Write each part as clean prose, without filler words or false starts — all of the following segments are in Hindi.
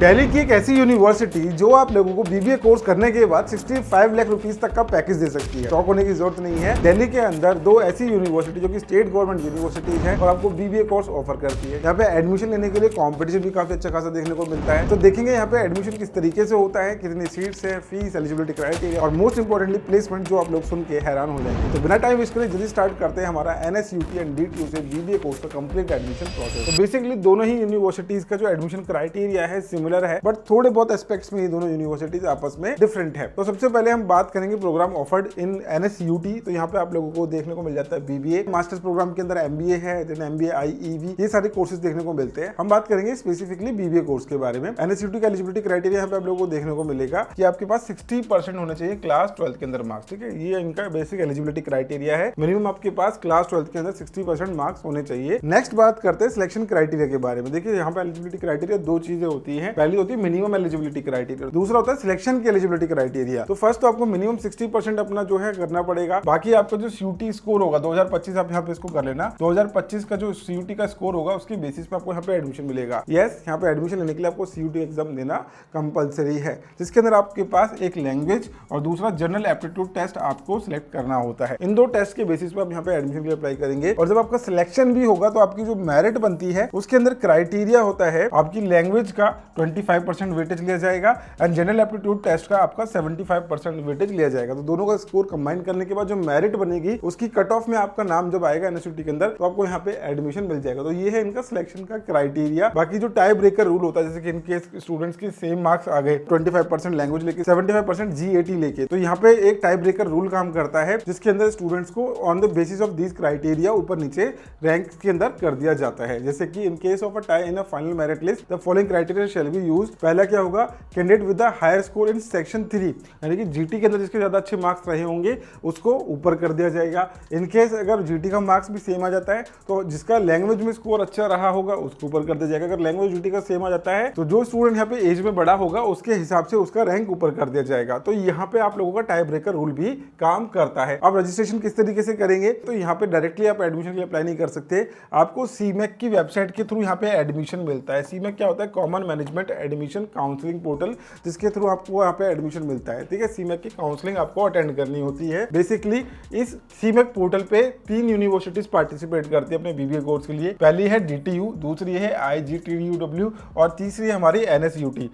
दिल्ली की एक ऐसी यूनिवर्सिटी जो आप लोगों को बीबीए कोर्स करने के बाद 65 लाख रुपीस तक का पैकेज दे सकती है। शॉक होने की जरूरत नहीं है। दिल्ली के अंदर दो ऐसी यूनिवर्सिटी जो कि स्टेट गवर्नमेंट यूनिवर्सिटी है और आपको बीबीए कोर्स ऑफर करती है। यहाँ पे एडमिशन लेने के लिए कॉम्पिटिशन भी काफी अच्छा खासा देखने को मिलता है। तो देखेंगे यहाँ पे एडमिशन किस तरीके से होता है, कितनी सीट्स है, फीस, एलिजिबिलिटी क्राइटेरिया और मोस्ट इंपोर्टेंटली प्लेसमेंट, जो आप लोग सुन के हैरान हो जाएंगे। तो बिना टाइम वेस्ट करे जल्दी स्टार्ट करते हैं हमारा NSUT एंड DTU से बीबीए कोर्स का कंप्लीट एडमिशन प्रोसेस। तो बेसिकली दोनों ही यूनिवर्सिटीज का जो एडमिशन क्राइटेरिया है सिमिलर है, बट थोड़े बहुत एस्पेक्ट्स में ये दोनों यूनिवर्सिटीज आपस में डिफरेंट है। तो सबसे पहले हम बात करेंगे प्रोग्राम ऑफर्ड इन NSUT। तो यहाँ पे आप लोगों को देखने को मिल जाता है बीबीए, मास्टर्स प्रोग्राम के अंदर MBA है, देन MBA IEV, ये सारे कोर्सेज देखने को मिलते हैं। हम बात करेंगे स्पेसिफिकली बीबीए कोर्स के बारे में। NSUT का एलिजिबिलिटी क्राइटेरिया यहाँ पे आप लोगों को देखने को मिलेगा कि आपके पास 60% होने चाहिए क्लास 12 के अंदर मार्क्स। ठीक है, ये इनका बेसिक एलिजिबिलिटी क्राइटेरिया है। मिनिमम आपके पास क्लास 12 के अंदर 60% मार्क्स होने चाहिए। नेक्स्ट बात करते हैं सिलेक्शन क्राइटेरिया के बारे में। देखिए यहाँ पे एलिजिबिलिटी क्राइटेरिया दो चीजें होती है। पहली होती है मिनिमम एलिजिबिलिटी क्राइटेरिया, दूसरा होता है सिलेक्शन की एलिजिबिलिटी क्राइटेरिया। तो फर्स्ट तो आपको मिनिमम 60% अपना जो है करना पड़ेगा। बाकी आपका जो CUT स्कोर होगा 2025, आप यहाँ पे इसको कर लेना, 2025 का जो CUT का स्कोर होगा उसके बेसिस पे आपको यहाँ पे एडमिशन मिलेगा। यस, यहाँ पे एडमिशन लेने के लिए आपको CUT एग्जाम देना कंपलसरी है, जिसके अंदर आपके पास एक लैंग्वेज और दूसरा जनरल एप्टीट्यूड टेस्ट आपको सिलेक्ट करना होता है। इन दो टेस्ट के बेसिस पे आप यहाँ पे एडमिशन के लिए अप्लाई करेंगे। और जब आपका सिलेक्शन भी होगा तो आपकी जो मेरिट बनती है उसके अंदर क्राइटेरिया होता है आपकी लैंग्वेज का 25% वेटेज लिया जाएगा एंड जनरल एप्टीट्यूड टेस्ट का आपका 75% वेटेज लिया जाएगा। तो दोनों का स्कोर कंबाइन करने के बाद जो मेरिट बनेगी उसकी कट ऑफ में आपका नाम जब आएगा NSUT के अंदर तो आपको यहाँ पे एडमिशन मिल जाएगा। तो ये है इनका सिलेक्शन का क्राइटेरिया। बाकी जो टाई ब्रेकर रूल होता है, जैसे कि इनके स्टूडेंट्स के सेम मार्क्स आ गए 25% लैंग्वेज लेके 75% GAT लेके, तो यहाँ पे एक टाई ब्रेकर रूल काम करता है जिसके अंदर स्टूडेंट्स को on the basis of this criteria ऊपर नीचे रैंक के अंदर कर दिया जाता है। जैसे कि in case of a tie in a final merit list the following criteria shall be used. पहला क्या होगा, candidate with the higher score in section 3, यानी कि GT के अंदर जिसके ज्यादा अच्छे मार्क्स रहे होंगे उसको ऊपर कर दिया जाएगा। इन केस अगर GT का मार्क्स भी सेम आ जाता है तो जिसका लैंग्वेज में स्कोर अच्छा रहा होगा उसको ऊपर कर दिया जाएगा। अगर लैंग्वेज GT का सेम आ जाता है तो जो स्टूडेंट यहाँ पे एज में बड़ा होगा उसके हिसाब से उसका रैंक ऊपर कर दिया जाएगा। तो यहाँ पे आप लोगों का टाई ब्रेकर रूल भी काम करता है। अब रजिस्ट्रेशन किस तरीके से करेंगे, तो यहाँ पे डायरेक्टली आप एडमिशन के लिए अप्लाई नहीं कर सकते। आपको CMAC की वेबसाइट के थ्रू यहाँ पे एडमिशन मिलता है। CMAC क्या होता है, common management admission counselling portal, जिसके थ्रू आपको यहाँ पे एडमिशन मिलता है। ठीक है, CMAC की काउंसलिंग आपको अटेंड करनी होती है। बेसिकली इस CMAC पोर्टल पे 3 यूनिवर्सिटीज पार्टिसिपेट करती है अपने बीबीए कोर्स के लिए। पहली है DTU, दूसरी है IGTUW और तीसरी है हमारी NSUT।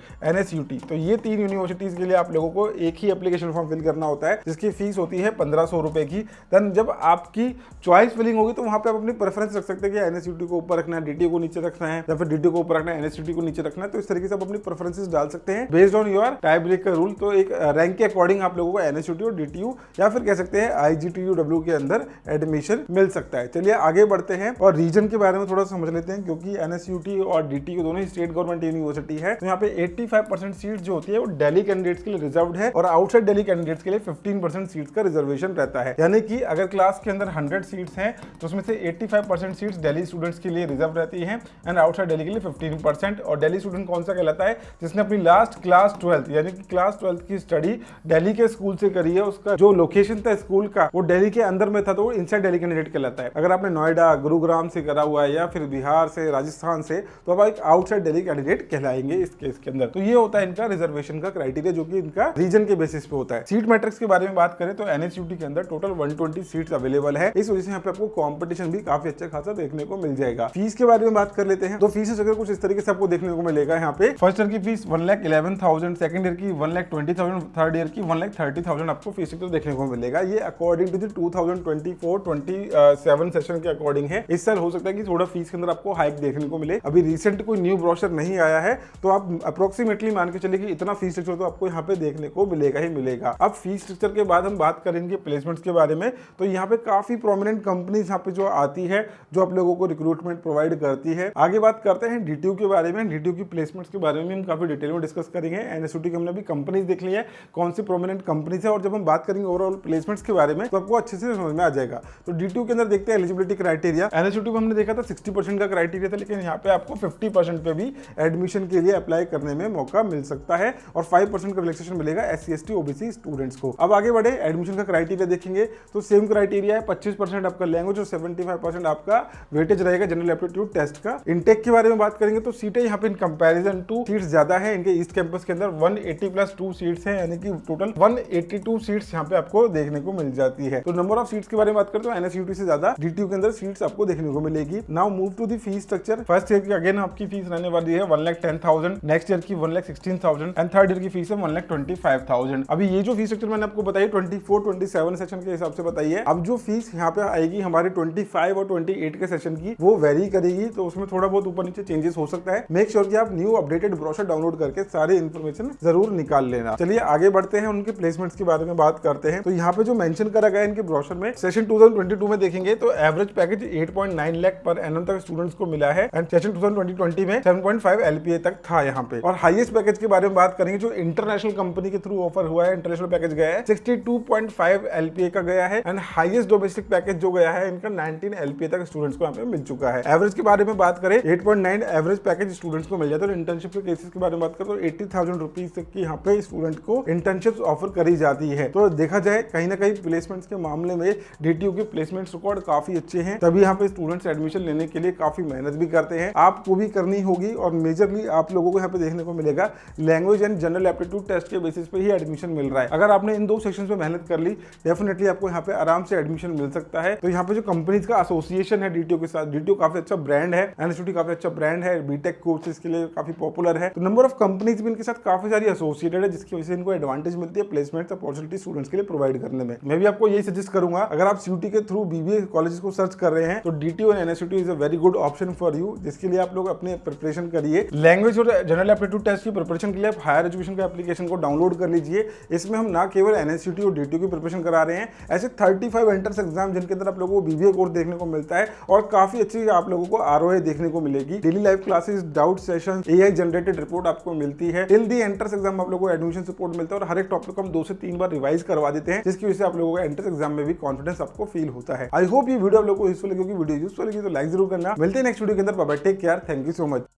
तो ये 3 यूनिवर्सिटीज के लिए आप लोगों को एक ही एप्लीकेशन फॉर्म फिल करना होता है जिसकी फीस होती है 1500 रुपए की। देन जब आपकी चॉइस फिलिंग होगी तो वहां पे आप अपनी प्रेफरेंस रख सकते हैं कि NSUT को ऊपर रखना है, DTU को नीचे रखना है, या फिर DTU को ऊपर रखना है, NSUT को नीचे रखना है। तो इस तरीके से आप अपनी प्रेफरेंसेस डाल सकते हैं based on your tie breaker rule. तो एक रैंक के अकॉर्डिंग आप लोगों को NSUT और DTU या फिर कह सकते हैं IGTUW के अंदर एडमिशन मिल सकता है। चलिए आगे बढ़ते हैं और रीजन के बारे में थोड़ा समझ लेते हैं, क्योंकि NSUT और DTU दोनों ही स्टेट गवर्नमेंट यूनिवर्सिटी है। तो यहाँ पे 85% सीट जो होती है वो दिल्ली कैंडिडेट्स के लिए रिजर्व्ड है और आउटसाइड दिल्ली कैंडिडेट्स के लिए 15% सीट्स का रिजर्वेशन रहता है। यानी कि अगर क्लास के अंदर 100 सीट्स हैं तो उसमें से 85% सीट्स दिल्ली स्टूडेंट्स के लिए रिजर्व रहती हैं एंड आउटसाइड दिल्ली के लिए 15%। और दिल्ली स्टूडेंट कौन सा कहलाता है, जिसने अपनी लास्ट क्लास 12 यानी कि क्लास 12 की स्टडी दिल्ली के स्कूल से करी है, उसका जो लोकेशन था स्कूल का वो दिल्ली के अंदर में था, तो वो इनसाइड दिल्ली कैंडिडेट कहलाता है। अगर आपने नोएडा, गुरुग्राम से करा हुआ है या फिर बिहार से, राजस्थान से, तो आप एक आउटसाइड दिल्ली कैंडिडेट कहलाएंगे इस केस के अंदर। तो ये होता है इनका रिजर्वेशन का क्राइटेरिया, जो कि इनका रीजन के बेसिस पे होता है। सीट मैट्रिक्स के बारे में बात करें तो NSUT के अंदर टोटल 120 सीट्स अवेलेबल है। इस वजह से यहाँ पे आपको कंपटीशन भी काफी अच्छा खासा देखने को मिल जाएगा। फीस के बारे में बात कर लेते हैं। तो फीस अगर कुछ इस तरीके से आपको देखने को मिलेगा। यहाँ पे फर्स्ट ईयर की फीस 1,11,000, सेकंड ईयर की 1,20,000, थर्ड ईयर की 1,30,000 आपको फीस तो देखने को मिलेगा। ये अकॉर्डिंग टू द 2024-27 सेशन के अकॉर्डिंग है। इस साल हो सकता है कि थोड़ा फीस के अंदर आपको हाइक देखने को मिले। अभी रिसेंट कोई न्यू ब्रोशर नहीं आया है, तो आप अप्रोक्सीमेटली मान के चलिए कि इतना फीस स्ट्रक्चर तो आपको यहाँ पे देखने को मिलेगा ही मिलेगा। अब फीस स्ट्रक्चर के बाद हम बात करेंगे प्लेसमेंट्स के बारे में। तो यहाँ पे काफी प्रोमिनेंट कंपनीज यहाँ पे जो आती है, जो आप लोगों को रिक्रूटमेंट प्रोवाइड करती है। आगे बात करते हैं DTU के बारे में। DTU की प्लेसमेंट्स के बारे में हम काफी डिटेल में डिस्कस करेंगे। NSUT की हमने भी कंपनीज देख ली है, कौन सी प्रोमिनेंट कंपनीज है, और जब हम बात करेंगे ओवरऑल प्लेसमेंट्स के बारे में तो आपको अच्छे से समझ में आ जाएगा। तो DTU के अंदर देखते हैं एलिजिबिलिटी क्राइटेरिया। NSUT को हमने देखा था 60% का क्राइटेरिया था, लेकिन यहाँ पे आपको 50% पे भी एडमिशन के लिए अप्लाई करने में मौका मिल सकता है और 5% का रिलैक्सेशन मिलेगा SC ST OBC स्टूडेंट्स को। अब आगे बढ़े, एडमिशन का क्राइटेरिया देखेंगे तो सेम क्राइटेरिया है, 25% आपका लैंग्वेज और 75% आपका वेटेज रहेगा जनरल एप्टीट्यूड टेस्ट का। इनटेक के बारे में बात करेंगे तो सीटें यहाँ पे इन कंपैरिजन 102 सीट्स ज्यादा है इनके ईस्ट कैंपस के अंदर। 180+2 सीट्स है, यानी कि टोटल 182 सीट्स यहाँ पे आपको देखने को मिल जाती है। तो नंबर ऑफ सीट्स के बारे में बात करते हैं, एनएसयूटी से ज्यादा डीटीयू के अंदर सीट्स आपको देखने को मिलेगी। Now move to the fees structure. First year की अगेन आपकी फीस रहने वाली है 1,10,000, नेक्स्ट ईयर की 1,16,000 एंड थर्ड ईयर की फीस है 1,25,000। अभी ये जो फीस स्ट्रक्चर मैंने आपको बताई 24-27 सेशन के हिसाब से बताई है। अब जो फीस यहाँ पे आएगी हमारे 25 और 28 के सेशन की, वो वेरी करेगी, तो उसमें थोड़ा बहुत ऊपर नीचे चेंजेस हो सकता है। मेक श्योर कि आप न्यू अपडेटेड ब्रोशर डाउनलोड करके सारी इन्फॉर्मेशन जरूर निकाल लेना। चलिए आगे बढ़ते हैं, उनके प्लेसमेंट्स के बारे में बात करते हैं। तो यहाँ पे जो मेंशन करा गया है इनके ब्रोशर में, सेशन 2022 में देखेंगे तो average package 8.9 lakh per annum तक स्टूडेंट्स को मिला है एंड सेशन 2020 में 7.5 LPA तक था यहाँ पे। और हाईएस्ट पैकेज के बारे में बात करेंगे जो इंटरनेशनल कंपनी के थ्रू ऑफर हुआ है, इंटरनेशनल पैकेज गया है 62.5 LPA का गया है एंड हाईएस्ट डोमेस्टिक पैकेज जो गया है इनका 19 LPA तक स्टूडेंट्स को यहाँ पे मिल चुका है। एवरेज के बारे में बात करें 8.9 एवरेज पैकेज स्टूडेंट्स को मिल जाता है। और इंटर्नशिप के केसेस के बारे में बात करें तो 80,000 रुपीज तक की यहाँ पे स्टूडेंट को इंटर्नशिप ऑफर करी जाती है। तो देखा जाए कहीं ना कहीं प्लेसमेंट्स के मामले में डीटीयू के प्लेसमेंट रिकॉर्ड काफी अच्छे हैं, तभी यहाँ पे स्टूडेंट्स एडमिशन लेने के लिए काफी मेहनत भी करते हैं। आपको भी करनी होगी और मेजरली आप लोगों को यहाँ पे देखने को मिलेगा language and general aptitude test के बेसिस पे ही एडमिशन मिल रहा है। अगर आपने इन दो सेक्शन में मेहनत कर ली डेफिनेटली आपको यहाँ पे आराम से एडमिशन मिल सकता है। तो यहाँ पे जो कंपनीज का एसोसिएशन है डीटीयू के साथ, डीटीयू काफी अच्छा ब्रांड है, एनएसयूटी काफी अच्छा ब्रांड है, बीटेक कोर्सेज के लिए काफी पॉपुलर है। तो नंबर ऑफ कंपनीज भी इनके साथ काफी सारी एसोसिएटेड है, जिसकी वजह से इनको एडवांटेज मिलती है प्लेसमेंट अपॉर्चुनिटी स्टूडेंट्स के लिए प्रोवाइड करने में। मैं भी आपको यही सजेस्ट करूंगा, अगर आप सीयूटी के थ्रू बीबीए कॉलेजेस को सर्च कर रहे हैं तो DTU and NSUT is a very good option for you, जिसके लिए आप लोग अपने प्रिपरेशन करिए। लैंग्वेज और जनरल एप्टीट्यूड टेस्ट की प्रिपरेशन के लिए आप हायर एजुकेशन का एप्लीकेशन को डाउनलोड कर लीजिए। इसमें हम ना केवल एनएसयूटी और डीटीयू की प्रिपरेशन करा रहे हैं, ऐसे 35 एंट्रेंस एग्जाम जिनके अंदर आप लोगों को बीबीए कोर्स देखने को मिलता है और काफी अच्छी आप लोगों को आरओए देखने को मिलेगी। Daily live classes, doubt session, AI generated report आपको मिलती है। टिल दी एंट्रेंस एग्जाम आप लोगों को एडमिशन सपोर्ट मिलता है और हर एक टॉपिक को हम 2 से 3 बार रिवाइज करवा देते हैं, जिसकी वजह से आप लोगों को एंट्रेंस एग्जाम में भी कॉन्फिडेंस आपको फील होता है। आई होप ये वीडियो आप लोगों को यूजफुल लगी होगी। वीडियो यूजफुल लगी तो लाइक जरूर करना। मिलते हैं नेक्स्ट वीडियो के अंदर। Bye bye, take care, thank you so much.